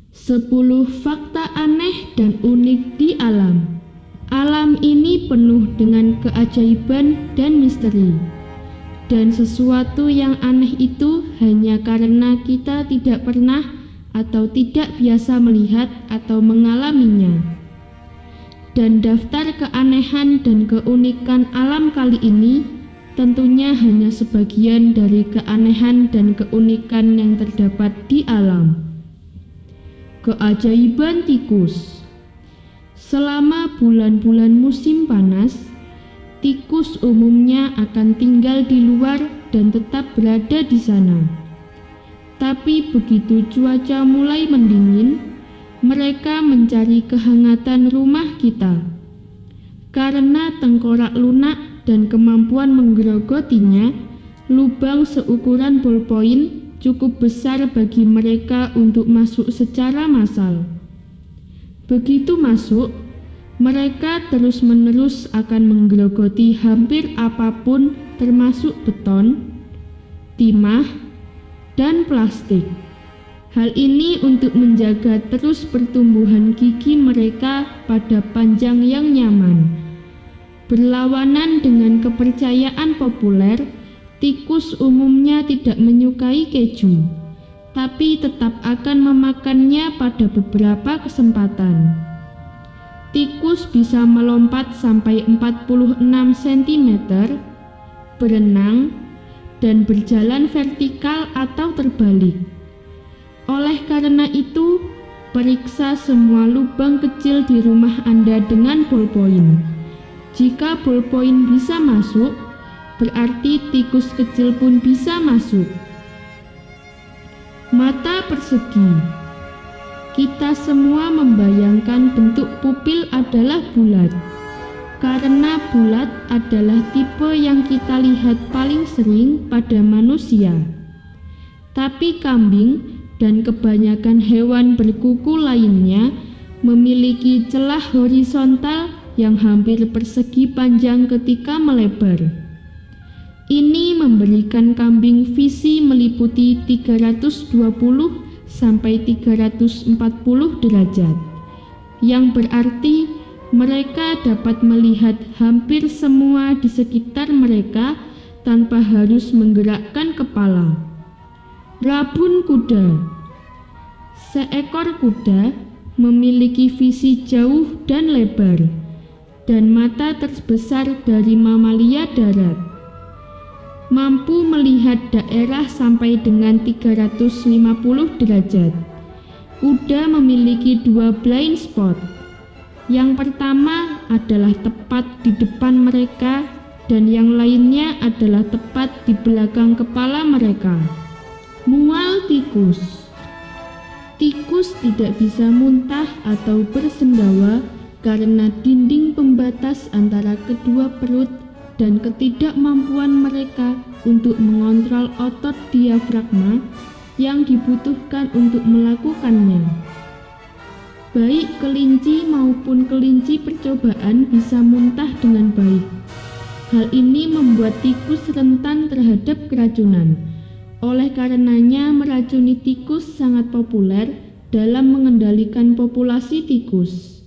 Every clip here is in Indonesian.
10 fakta aneh dan unik di alam. Alam ini penuh dengan keajaiban dan misteri. Dan sesuatu yang aneh itu hanya karena kita tidak pernah atau tidak biasa melihat atau mengalaminya. Dan daftar keanehan dan keunikan alam kali ini tentunya hanya sebagian dari keanehan dan keunikan yang terdapat di alam. Keajaiban tikus. Selama bulan-bulan musim panas, tikus umumnya akan tinggal di luar dan tetap berada di sana. Tapi begitu cuaca mulai mendingin, mereka mencari kehangatan rumah kita. Karena tengkorak lunak dan kemampuan menggerogotinya, lubang seukuran ballpoint cukup besar bagi mereka untuk masuk secara massal. Begitu masuk, mereka terus-menerus akan menggerogoti hampir apapun termasuk beton, timah, dan plastik. Hal ini untuk menjaga terus pertumbuhan gigi mereka pada panjang yang nyaman. Berlawanan dengan kepercayaan populer, tikus umumnya tidak menyukai keju, tapi tetap akan memakannya pada beberapa kesempatan. Tikus bisa melompat sampai 46 cm, berenang, dan berjalan vertikal atau terbalik. Oleh karena itu, periksa semua lubang kecil di rumah Anda dengan ballpoint. Jika ballpoint bisa masuk, berarti tikus kecil pun bisa masuk. Mata persegi. Kita semua membayangkan bentuk pupil adalah bulat, karena bulat adalah tipe yang kita lihat paling sering pada manusia. Tapi kambing dan kebanyakan hewan berkuku lainnya memiliki celah horizontal yang hampir persegi panjang ketika melebar. Ini memberikan kambing visi meliputi 320 sampai 340 derajat, yang berarti mereka dapat melihat hampir semua di sekitar mereka tanpa harus menggerakkan kepala. Rabun kuda. Seekor kuda memiliki visi jauh dan lebar, dan mata terbesar dari mamalia darat. Mampu melihat daerah sampai dengan 350 derajat. Kuda memiliki 2 blind spot. Yang pertama adalah tepat di depan mereka dan yang lainnya adalah tepat di belakang kepala mereka. Mual tikus. Tikus tidak bisa muntah atau bersendawa karena dinding pembatas antara kedua perut dan ketidakmampuan mereka untuk mengontrol otot diafragma yang dibutuhkan untuk melakukannya. Baik kelinci maupun kelinci percobaan bisa muntah dengan baik. Hal ini membuat tikus rentan terhadap keracunan. Oleh karenanya, meracuni tikus sangat populer dalam mengendalikan populasi tikus.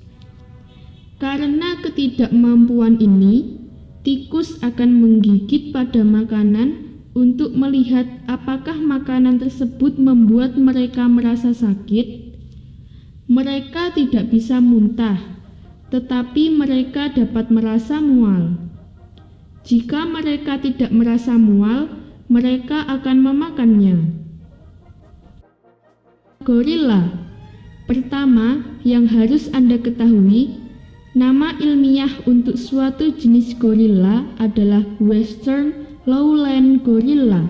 Karena ketidakmampuan ini, tikus akan menggigit pada makanan untuk melihat apakah makanan tersebut membuat mereka merasa sakit. Mereka tidak bisa muntah, tetapi mereka dapat merasa mual. Jika mereka tidak merasa mual, mereka akan memakannya. Gorila. Pertama, yang harus Anda ketahui, nama ilmiah untuk suatu jenis gorila adalah Western Lowland Gorilla.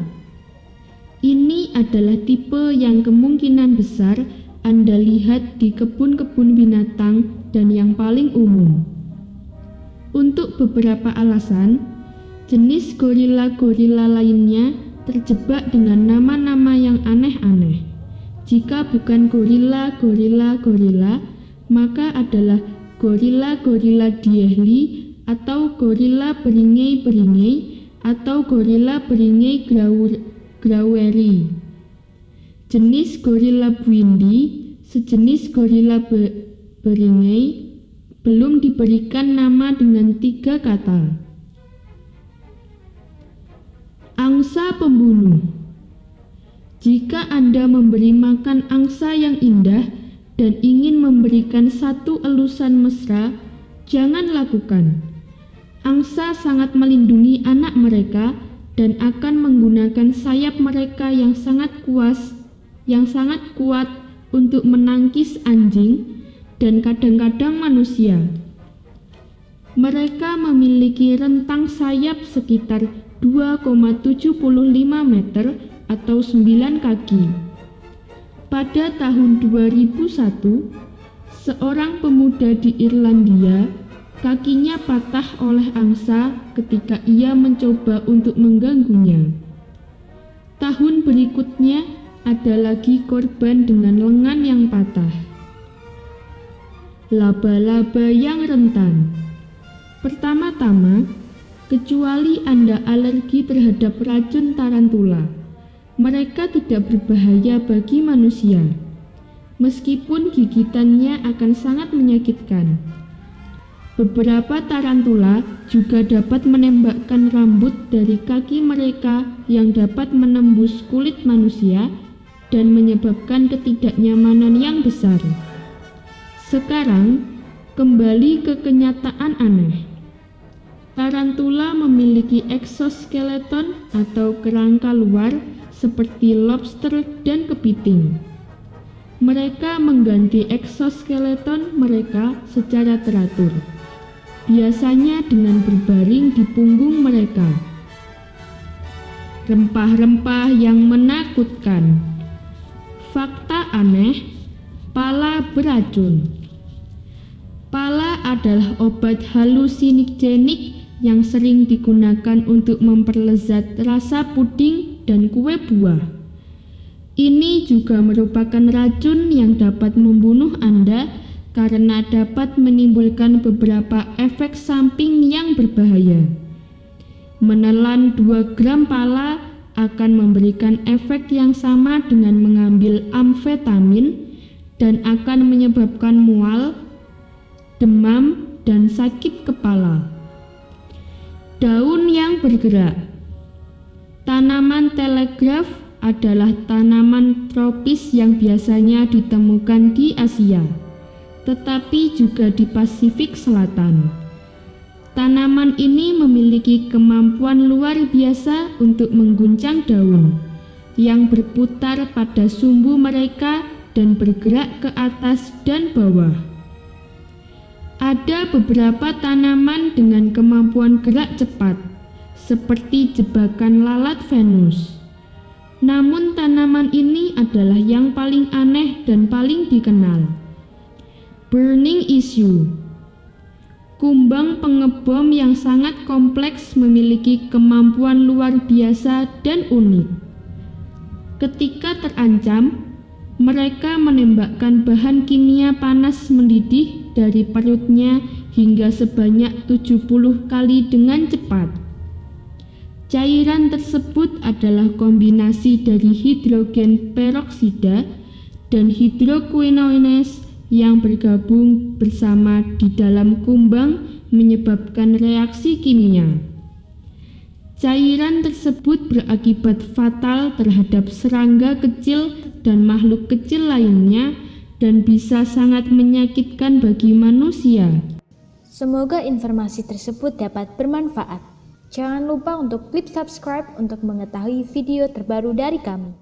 Ini adalah tipe yang kemungkinan besar Anda lihat di kebun-kebun binatang dan yang paling umum. Untuk beberapa alasan, jenis gorila-gorila lainnya terjebak dengan nama-nama yang aneh-aneh. Jika bukan gorila, maka adalah gorila diehli atau gorila beringai atau gorila beringai graueri. Jenis gorila buindi sejenis gorila beringai, belum diberikan nama dengan 3 kata. Angsa pembunuh. Jika Anda memberi makan angsa yang indah dan ingin memberikan satu elusan mesra, jangan lakukan. Angsa sangat melindungi anak mereka dan akan menggunakan sayap mereka yang sangat kuat untuk menangkis anjing dan kadang-kadang manusia. Mereka memiliki rentang sayap sekitar 2,75 meter atau 9 kaki. Pada tahun 2001, seorang pemuda di Irlandia kakinya patah oleh angsa ketika ia mencoba untuk mengganggunya. Tahun berikutnya ada lagi korban dengan lengan yang patah. Laba-laba yang rentan. Pertama-tama, kecuali Anda alergi terhadap racun tarantula, mereka tidak berbahaya bagi manusia, meskipun gigitannya akan sangat menyakitkan. Beberapa tarantula juga dapat menembakkan rambut dari kaki mereka yang dapat menembus kulit manusia dan menyebabkan ketidaknyamanan yang besar. Sekarang, kembali ke kenyataan aneh. Tarantula memiliki eksoskeleton atau kerangka luar seperti lobster dan kepiting. Mereka mengganti eksoskeleton mereka secara teratur, biasanya dengan berbaring di punggung mereka. Rempah-rempah yang menakutkan. Fakta aneh, pala beracun. Pala adalah obat halusinogenik yang sering digunakan untuk memperlezat rasa puding dan kue buah. Ini juga merupakan racun yang dapat membunuh Anda karena dapat menimbulkan beberapa efek samping yang berbahaya. Menelan 2 gram pala akan memberikan efek yang sama dengan mengambil amfetamin dan akan menyebabkan mual, demam, dan sakit kepala. Daun yang bergerak. Tanaman telegraf adalah tanaman tropis yang biasanya ditemukan di Asia, tetapi juga di Pasifik Selatan. Tanaman ini memiliki kemampuan luar biasa untuk mengguncang daun yang berputar pada sumbu mereka dan bergerak ke atas dan bawah. Ada beberapa tanaman dengan kemampuan gerak cepat, seperti jebakan lalat Venus. Namun tanaman ini adalah yang paling aneh dan paling dikenal. Burning issue. Kumbang pengebom yang sangat kompleks memiliki kemampuan luar biasa dan unik. Ketika terancam, mereka menembakkan bahan kimia panas mendidih dari perutnya hingga sebanyak 70 kali dengan cepat. Cairan tersebut adalah kombinasi dari hidrogen peroksida dan hidroquinones yang bergabung bersama di dalam kumbang menyebabkan reaksi kimia. Cairan tersebut berakibat fatal terhadap serangga kecil dan makhluk kecil lainnya dan bisa sangat menyakitkan bagi manusia. Semoga informasi tersebut dapat bermanfaat. Jangan lupa untuk klik subscribe untuk mengetahui video terbaru dari kami.